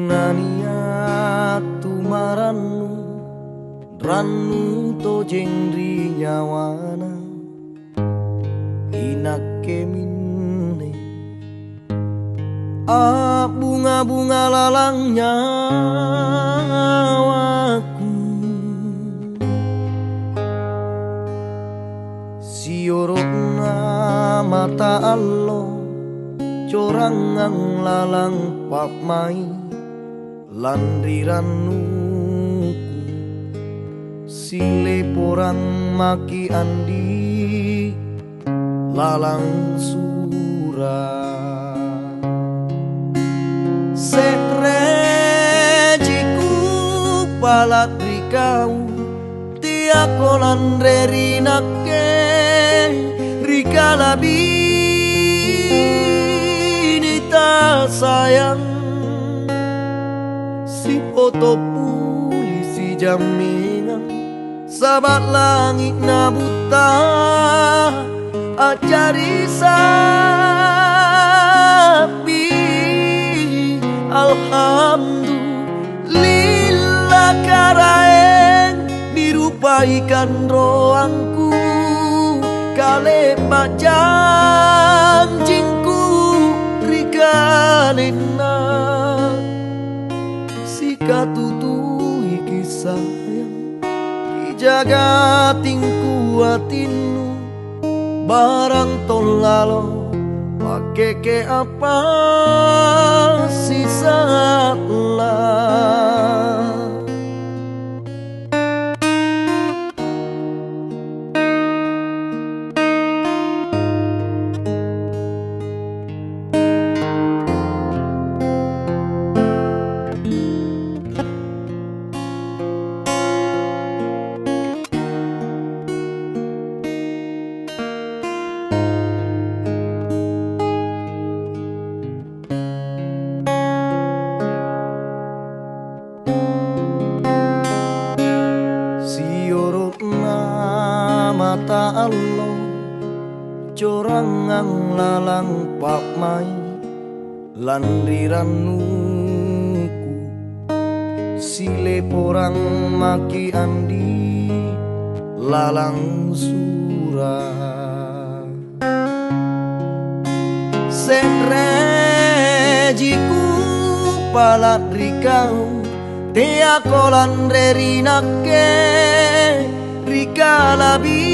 nania tumaranu ranu to jengri nyawana inake minne bunga-bunga lalang nyawaku siorokna mata allo corangang lalang papmai landiranuku sile porang maki andi lalang surah setrejiku palat rikau tiako landrerinake rikalabi sayang si foto polisi jaminan sahabat langit na buta acari sapi alhamdulillah karaeng dirupaikan roangku kalepak janjingku kalina si katutui kisayang dijaga tingku atinu barang tolalo pake ke apa sisa lah. Mata allo corangang lalang papmai landiranuku sile porang maki andi lalang surah setrejiku palat rikau tiako landrerinake rikalabi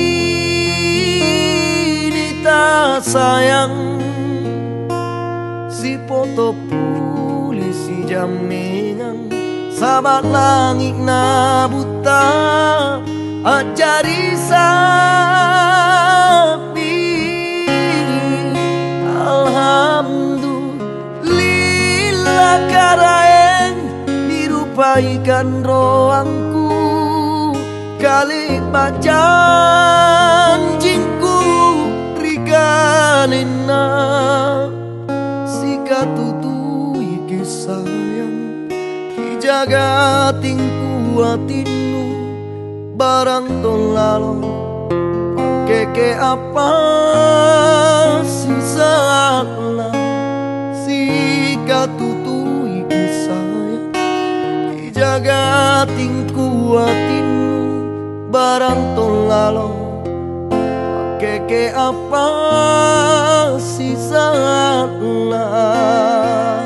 nita sayang si foto polisi jaminan sahabat langit na buta acari sapi alhamdulillah karaeng dirupaikan roangku kali janjingku rikalina si katutui kisayang dijaga tingku atinu barang tolalo pake ke apa sisa lah si katutui kisayang dijaga tingku atinu barang tolalo pake ke apa sisa lah.